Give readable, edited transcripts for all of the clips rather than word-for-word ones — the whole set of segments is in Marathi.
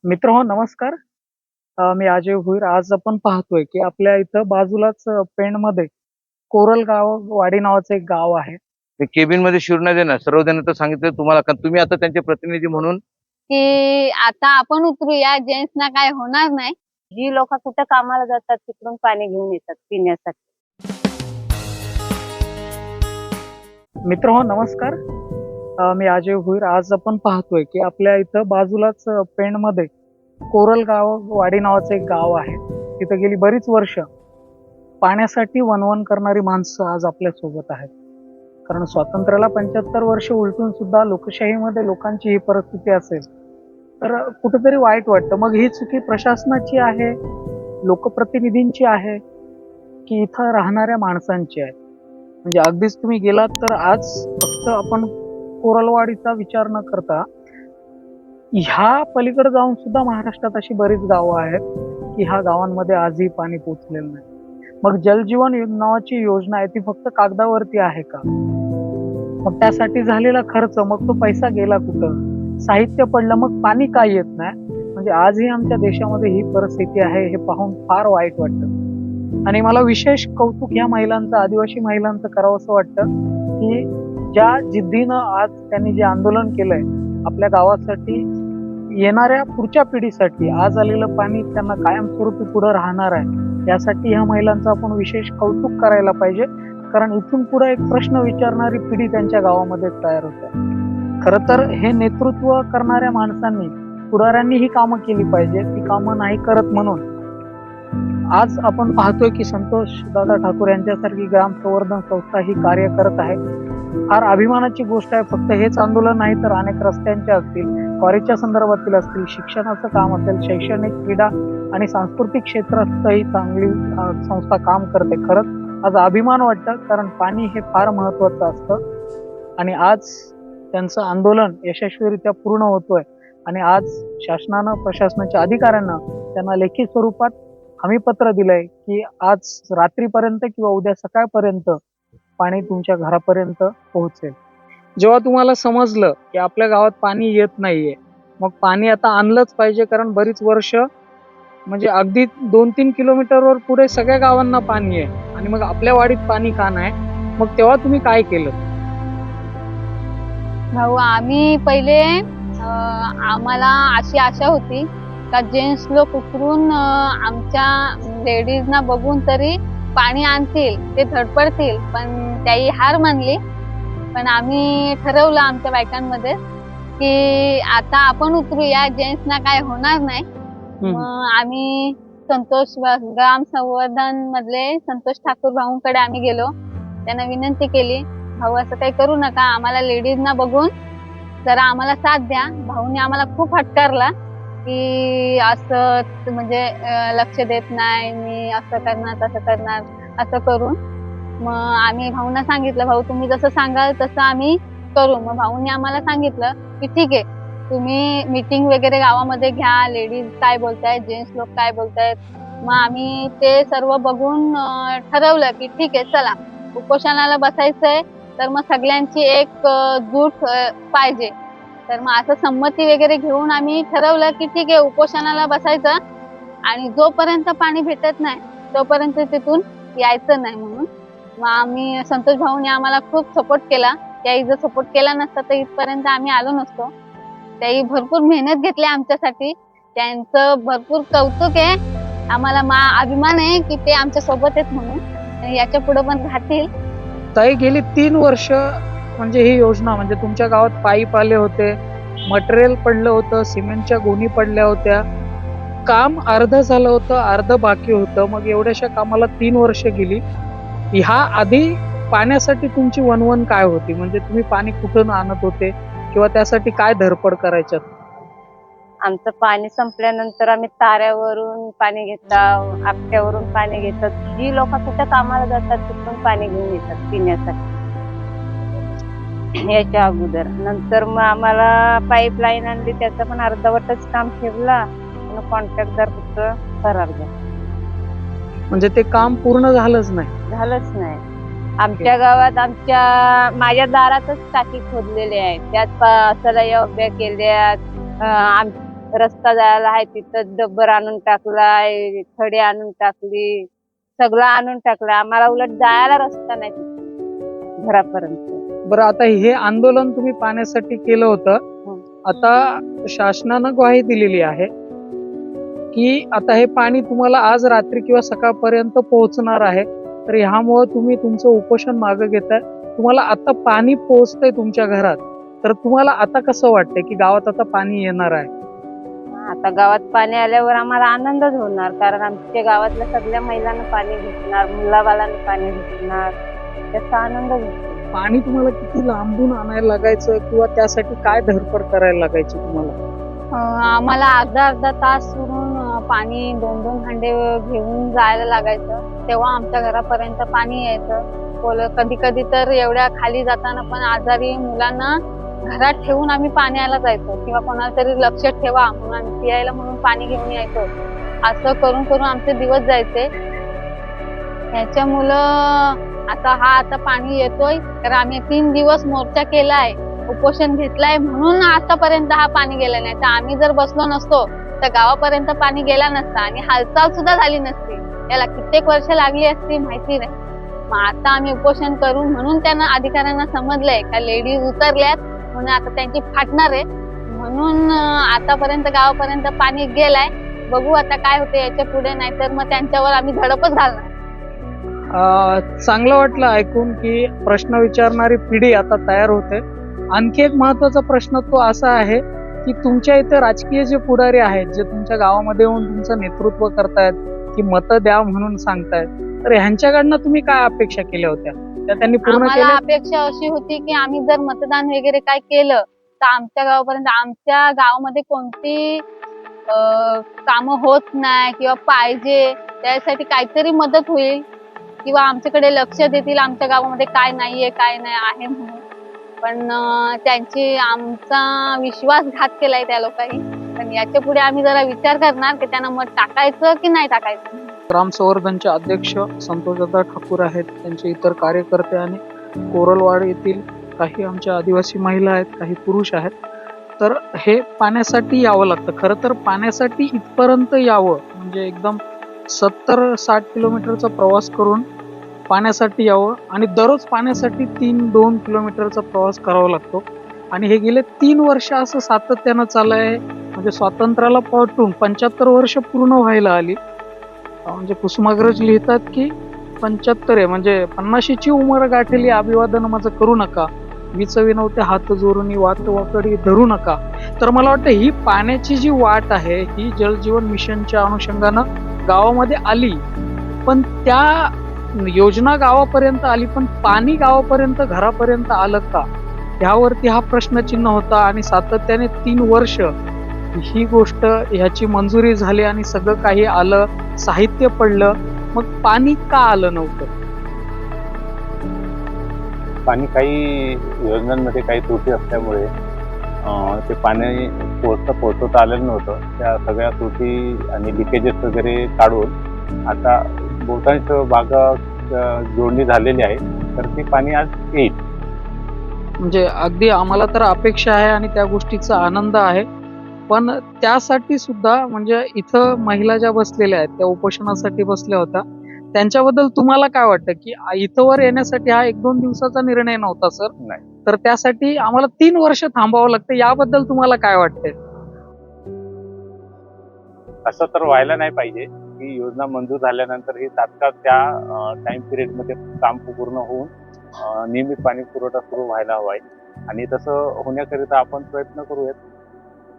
मित्र नमस्कार. मी अजय भोईर. आज आपण पाहतोय की आपल्या इथं बाजूलाच पेणमध्ये कोरलगाव वाडी नावाचं एक गाव आहे. ते केबिन मध्ये शिरू नाही देणार. सर्वजण तर सांगितलं तुम्हाला, कारण तुम्ही आता त्यांचे प्रतिनिधी म्हणून की आता आपण उतरूया, जेंट्सना काय होणार नाही. जी लोक कुठं कामाला जातात तिकडून पाणी घेऊन येतात पिण्यासाठी. मित्र नमस्कार. मी अजय भोईर. आज आपण पाहतोय की आपल्या इथं बाजूलाच पेणमध्ये कोरलगाव वाडी नावाचं एक गाव आहे. तिथं गेली बरीच वर्ष पाण्यासाठी वणवण करणारी माणसं आज आपल्या सोबत आहेत. कारण स्वातंत्र्याला 75 वर्ष उलटून सुद्धा लोकशाहीमध्ये लोकांची ही परिस्थिती असेल तर कुठेतरी वाईट वाटतं. मग ही चुकी प्रशासनाची आहे, लोकप्रतिनिधींची आहे, की इथं राहणाऱ्या माणसांची आहे? म्हणजे अगदीच तुम्ही गेलात तर आज फक्त आपण कोरलवाडीचा विचार न करता ह्या पलीकडे जाऊन सुद्धा महाराष्ट्रात अशी बरीच गावं आहेत की ह्या गावांमध्ये आजही पाणी पोचलेलं नाही. मग जलजीवन नावाची योजना आहे ती फक्त कागदावरती आहे का? मग त्यासाठी झालेला खर्च, मग तो पैसा गेला कुठं? साहित्य पडलं, मग पाणी का येत नाही? म्हणजे आजही आमच्या देशामध्ये ही परिस्थिती आहे. हे पाहून फार वाईट वाटतं. आणि मला विशेष कौतुक ह्या महिलांचं, आदिवासी महिलांचं करावं असं वाटतं की ज्या जिद्दीनं आज त्यांनी जे आंदोलन केलंय आपल्या गावासाठी, येणाऱ्या पुढच्या पिढीसाठी, आज आलेलं पाणी त्यांना कायमस्वरूपी पुढे राहणार आहे, यासाठी ह्या महिलांचं आपण विशेष कौतुक करायला पाहिजे. कारण इथून पुढे एक प्रश्न विचारणारी पिढी त्यांच्या गावामध्ये तयार होते. खरं तर हे नेतृत्व करणाऱ्या माणसांनी, पुढाऱ्यांनी ही कामं केली पाहिजे. ती कामं नाही करत म्हणून आज आपण पाहतोय की संतोष दादा ठाकूर यांच्यासारखी ग्राम संवर्धन संस्था ही कार्य करत आहे. फार अभिमानाची गोष्ट आहे. फक्त हेच आंदोलन नाही तर अनेक रस्त्यांचे असतील, क्वारीच्या संदर्भातील असतील, शिक्षणाचं काम असेल, शैक्षणिक, क्रीडा आणि सांस्कृतिक क्षेत्रातही चांगली संस्था काम करते. खरंच आज अभिमान वाटतं, कारण पाणी हे फार महत्वाचं असतं. आणि आज त्यांचं आंदोलन यशस्वीरित्या पूर्ण होतोय. आणि आज शासनानं, प्रशासनाच्या अधिकाऱ्यांना त्यांना लेखी स्वरूपात हमीपत्र दिलंय की आज रात्रीपर्यंत किंवा उद्या सकाळपर्यंत पाणी तुमच्या घरापर्यंत पोहोचेल. जेव्हा तुम्हाला समजलं की आपल्या गावात पाणी येत नाहीये, मग पाणी आता आणलंच पाहिजे, कारण बरीच वर्ष म्हणजे अगदी 2-3 किलोमीटरवर पुढे सगळ्या गावांना पाणी आहे आणि मग आपल्या वाडीत पाणी का नाही? मग तेव्हा तुम्ही काय केलं? भाऊ, आम्ही पहिले आम्हाला अशी आशा होती का जेंट्स लोक उतरून आमच्या लेडीजना बघून तरी पाणी आणतील, ते धडपडतील. पण त्याही हार मानली. पण आम्ही ठरवलं आमच्या बायकांमध्ये की आता आपण उतरूया, जेंट्सना काय होणार नाही. मग आम्ही संतोष ग्राम संवर्धन मधले संतोष ठाकूर भाऊंकडे आम्ही गेलो. त्यांना विनंती केली, भाऊ असं काही करू नका, आम्हाला लेडीजना बघून जरा आम्हाला साथ द्या. भाऊने आम्हाला खूप हटकारला की असं म्हणजे लक्ष देत नाही, मी असं करणार तसं करणार असं करून. मग आम्ही भाऊंना सांगितलं, भाऊ तुम्ही जसं सांगाल तसं आम्ही करू. मग भाऊंनी आम्हाला सांगितलं की ठीक आहे, तुम्ही मीटिंग वगैरे गावामध्ये घ्या, लेडीज काय बोलतायत, जेंट्स लोक काय तायत. मग आम्ही ते सर्व बघून ठरवलं की ठीक आहे, चला उपोषणाला बसायचंय, तर मग सगळ्यांची एक जूट पाहिजे. तर मग असं संमती वगैरे घेऊन आम्ही ठरवलं की ठीक आहे, उपोषणाला बसायचं आणि जोपर्यंत पाणी भेटत नाही तोपर्यंत तिथून यायचं नाही म्हणून. मग आम्ही, संतोष भाऊने आम्हाला खूप सपोर्ट केला. त्याही जर सपोर्ट केला नसता तर इथपर्यंत आम्ही आलो नसतो. त्याही भरपूर मेहनत घेतली आमच्यासाठी. त्यांचं भरपूर कौतुक आहे. आम्हाला अभिमान आहे की ते आमच्या सोबत आहेत म्हणून, याच्या पुढे पण राहतील. ताई, गेली 3 वर्ष म्हणजे ही योजना, म्हणजे तुमच्या गावात पाईप आले होते, मटेरियल पडलं होतं, सिमेंटच्या गोणी पडल्या होत्या, काम अर्ध झालं होतं, अर्ध बाकी होतं. मग एवढ्याशा कामाला 3 वर्ष गेली. ह्या आधी पाण्यासाठी तुमची वणवण काय होती? म्हणजे तुम्ही पाणी कुठून आणत होते किंवा त्यासाठी काय धडपड करायच्या? आमचं पाणी संपल्यानंतर आम्ही ताऱ्यावरून पाणी घेतात, आपट्यावरून पाणी घेतात. जी लोक कुठं कामाला जातात तिथून पाणी घेऊन येतात पिण्यासाठी. याच्या अगोदर नंतर मग आम्हाला पाईपलाईन आणली, त्याचं पण अर्धवटच काम ठेवला आणि कॉन्ट्रॅक्टदार फक्त फरार झाला. म्हणजे ते काम पूर्ण झालंच नाही? झालंच नाही. आमच्या गावात माझ्या दारातच टाकी खोदलेले आहेत, त्यात सलया उभ्या केल्यात, रस्ता जायला आहे तिथं डब्बर आणून टाकलाय, खडे आणून टाकली, सगळं आणून टाकलं. आम्हाला उलट जायला रस्ता नाही तिथं घरापर्यंत. बरं, आता हे आंदोलन तुम्ही पाण्यासाठी केलं होतं. आता शासनानं ग्वाही दिलेली आहे की आता हे पाणी तुम्हाला आज रात्री किंवा सकाळपर्यंत पोहोचणार आहे. तर ह्यामुळे तुम्ही तुमचं उपोषण मागे घेताय. तुम्हाला आता पाणी पोहोचतंय तुमच्या घरात, तर तुम्हाला आता कसं वाटतंय की गावात आता पाणी येणार आहे? आता गावात पाणी आल्यावर आम्हाला आनंदच होणार, कारण आमच्या गावातल्या सगळ्या महिलांना पाणी भेटणार, मुलाबाळांना पाणी भेटणार, त्याचा आनंद भेटतो. पाणी तुम्हाला किती लांबून आणायला लागायचं किंवा त्यासाठी काय धडपड करायला लागायची तुम्हाला? आम्हाला अर्धा तास सोडून पाणी 2-2 हंडे घेऊन जायला लागायचं. तेव्हा आमच्या घरापर्यंत पाणी यायचं. कधी कधी तर एवढ्या खाली जाताना पण आजारी मुलांना घरात ठेवून आम्ही पाण्याला जायचो, किंवा कोणाला तरी लक्ष ठेवा म्हणून आम्ही पियायला म्हणून पाणी घेऊन यायचो. असं करून करून आमचे दिवस जायचे. ह्याच्यामुळं आता पाणी येतोय, तर आम्ही 3 दिवस मोर्चा केलाय, उपोषण घेतलाय, म्हणून आतापर्यंत हा पाणी गेला नाही. तर आम्ही जर बसलो नसतो तर गावापर्यंत पाणी गेला नसता आणि हालचाल सुद्धा झाली नसती. याला कित्येक वर्ष लागली असती माहिती नाही. मग आता आम्ही उपोषण करू म्हणून त्यांना अधिकाऱ्यांना समजलंय का लेडीज उतरल्यात म्हणून आता त्यांची फाटणार आहे, म्हणून आतापर्यंत गावापर्यंत पाणी गेलाय. बघू आता काय होते याच्या पुढे, नाहीतर मग त्यांच्यावर आम्ही धडपच घालणार. चांगलं वाटलं ऐकून की प्रश्न विचारणारी पिढी आता तयार होते. आणखी एक महत्वाचा प्रश्न तो असा आहे की तुमच्या इथे राजकीय जे पुढारी आहेत, जे तुमच्या गावामध्ये येऊन तुमचं नेतृत्व करतायत, की मतं द्या म्हणून सांगतायत, तर ह्यांच्याकडनं तुम्ही काय अपेक्षा केल्या होत्या, त्या त्यांनी पूर्ण आम्हाला केल्या? अपेक्षा अशी होती की आम्ही जर मतदान वगैरे काय केलं तर आमच्या गावापर्यंत, आमच्या गावामध्ये कोणती कामं होत नाही किंवा पाहिजे त्यासाठी काहीतरी मदत होईल, किंवा आमच्याकडे लक्ष देतील आमच्या गावामध्ये काय नाहीये काय नाही आहे म्हणून. पण त्यांची आमचा विश्वासघात केलाय त्या लोकांनी. पण याच्या पुढे आम्ही जरा विचार करणार की त्यांना मत टाकायचं की नाही टाकायचं. ग्राम संवर्धनचे अध्यक्ष संतोषदादा ठाकूर आहेत, त्यांचे इतर कार्यकर्ते आणि कोरलवाड येथील काही आमच्या आदिवासी महिला आहेत, काही पुरुष आहेत. तर हे पाण्यासाठी यावं लागतं. खरं तर पाण्यासाठी इथपर्यंत यावं म्हणजे एकदम 70-60 किलोमीटरचा प्रवास करून पाण्यासाठी यावं, आणि दररोज पाण्यासाठी 3-2 किलोमीटरचा प्रवास करावा लागतो. आणि हे गेले 3 वर्ष असं सातत्यानं चालू आहे. म्हणजे स्वातंत्र्याला पाठवून 75 वर्ष पूर्ण व्हायला आली. म्हणजे कुसुमाग्रज लिहितात की 75 आहे म्हणजे 50ची उमर गाठली, अभिवादन माझं करू नका, विचविनवते हात जोरुनी वाट वाकडी धरू नका. तर मला वाटतं ही पाण्याची जी वाट आहे ही जलजीवन मिशनच्या अनुषंगानं गावामध्ये आली, पण त्या योजना गावापर्यंत आली, पण पाणी गावापर्यंत घरापर्यंत आलं का, ह्यावरती हा प्रश्नचिन्ह होता. आणि सातत्याने 3 वर्ष ही गोष्ट ह्याची मंजुरी झाली आणि सगळं काही आलं, साहित्य पडलं, मग पाणी का आलं नव्हतं? पाणी काही योजनांमध्ये काही त्रुटी असल्यामुळे ते पाणी पोहोचवता आलेलं नव्हतं. त्या सगळ्या त्रुटी आणि लिकेजेस वगैरे काढून आता बहुतांश भागा जोडणी झालेली आहे, तर ते पाणी आज येईल. म्हणजे अगदी आम्हाला तर अपेक्षा आहे आणि त्या गोष्टीचा आनंद आहे. पण त्यासाठी सुद्धा म्हणजे इथं महिला ज्या बसलेल्या आहेत, त्या उपोषणासाठी बसल्या होत्या, त्यांच्याबद्दल तुम्हाला काय वाटतं की इथंवर येण्यासाठी हा 1-2 दिवसाचा निर्णय नव्हता सर? नाही. तर त्यासाठी आम्हाला 3 वर्ष थांबावं लागतं, याबद्दल तुम्हाला काय वाटतंय? असं तर व्हायला नाही पाहिजे की योजना मंजूर झाल्यानंतर ही तात्काळ त्या टाइम पिरियड मध्ये काम पूर्ण होऊन नियमित पाणी पुरवठा सुरू व्हायला हवा आहे, आणि तसं होण्याकरिता आपण प्रयत्न करूयात.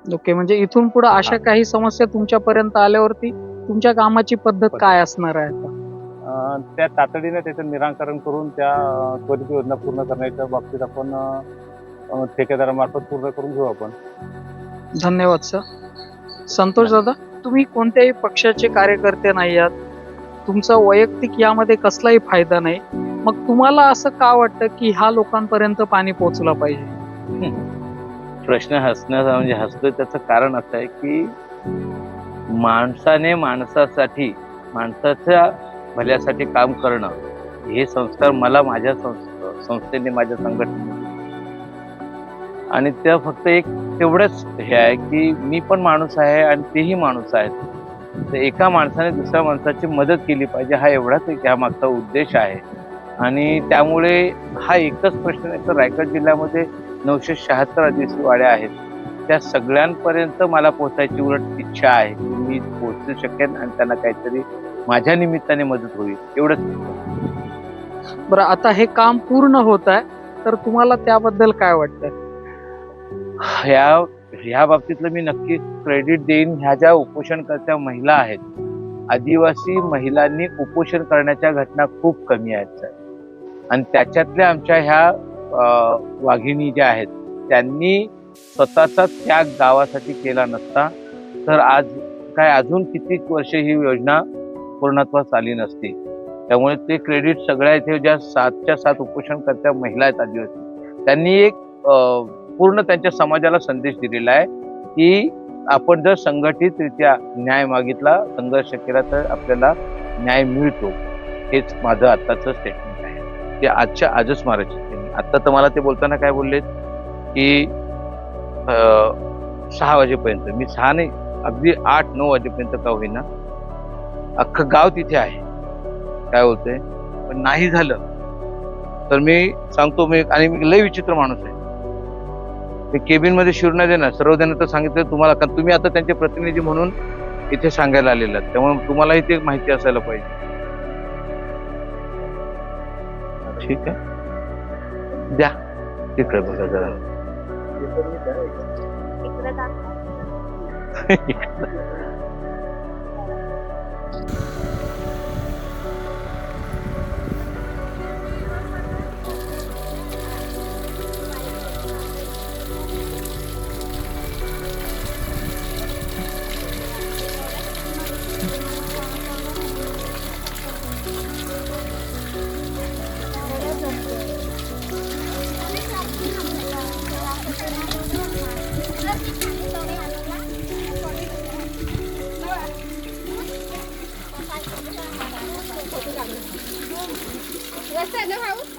ओके, म्हणजे इथून पुढे अशा काही समस्या तुमच्यापर्यंत आल्यावरती तुमच्या कामाची पद्धत काय असणार आहे आता? त्या तातडीने त्याचं निराकरण करून त्या त्वरित योजना पूर्ण करण्याच्या बाबतीत आपण ठेकेदारामार्फत पूर्ण करून घेऊ आपण. धन्यवाद सर. संतोष दादा, तुम्ही कोणत्याही पक्षाचे कार्यकर्ते नाही आहात, तुमचा वैयक्तिक यामध्ये कसलाही फायदा नाही, मग तुम्हाला असं का वाटतं की ह्या लोकांपर्यंत पाणी पोहोचलं पाहिजे? प्रश्न हसण्याचा म्हणजे हसतोय त्याचं कारण असं आहे की माणसाने माणसासाठी, माणसाच्या भल्यासाठी काम करणं, हे संस्कार मला माझ्या संस्थेने, माझ्या संघटनेने. आणि त्या फक्त एक तेवढंच हे आहे की मी पण माणूस आहे आणि तेही माणूस आहेत. तर एका माणसाने दुसऱ्या माणसाची मदत केली पाहिजे, हा एवढाच एक यामागचा उद्देश आहे. आणि त्यामुळे हा एकच प्रश्न नाही, तर रायगड जिल्ह्यामध्ये 976 आदिवासी वाड्या आहेत. त्या सगळ्यांपर्यंत मला पोहोचायची उलट इच्छा आहे की मी पोहोचू शकेन आणि त्यांना काहीतरी माझ्या निमित्ताने मदत होईल, एवढंच. बरं, आता हे काम पूर्ण होत आहे, तर तुम्हाला त्याबद्दल काय वाटतंय? ह्या बाबतीतलं मी नक्कीच क्रेडिट देईन ह्या ज्या उपोषणकर्त्या महिला आहेत. आदिवासी महिलांनी उपोषण करण्याच्या घटना खूप कमी आहेत सर. आणि त्याच्यातल्या आमच्या ह्या वाघिणी ज्या आहेत त्यांनी स्वतःचा त्याग गावासाठी केला नसता तर आज काय अजून किती वर्ष ही योजना पूर्णत्वास आली नसती. त्यामुळे ते क्रेडिट सगळ्या इथे ज्या 7च्या 7 उपोषणकर्त्या महिला आहेत आदिवासी, त्यांनी एक पूर्ण त्यांच्या समाजाला संदेश दिलेला आहे की आपण जर संघटितरित्या न्याय मागितला, संघर्ष केला तर आपल्याला न्याय मिळतो. हेच माझं आत्ताचं स्टेटमेंट आहे. ते आजच्या आजच मारायचे त्यांनी. आत्ता तर मला ते बोलताना काय बोललेत की 6 वाजेपर्यंत, मी 6 नाही अगदी 8-9 वाजेपर्यंत का होईना अख्खं गाव तिथे आहे, काय होतंय. पण नाही झालं तर मी सांगतो, आणि मी लय विचित्र माणूस आहे. ते केबिन मध्ये शिरून नाही देणार, सर्व देणार तर सांगितलं तुम्हाला, कारण तुम्ही आता त्यांचे प्रतिनिधी म्हणून इथे सांगायला आलेला, त्यामुळे तुम्हालाही ते माहिती असायला पाहिजे. ठीक आहे, द्या तिकडे बघा जरा. What's that? No, how?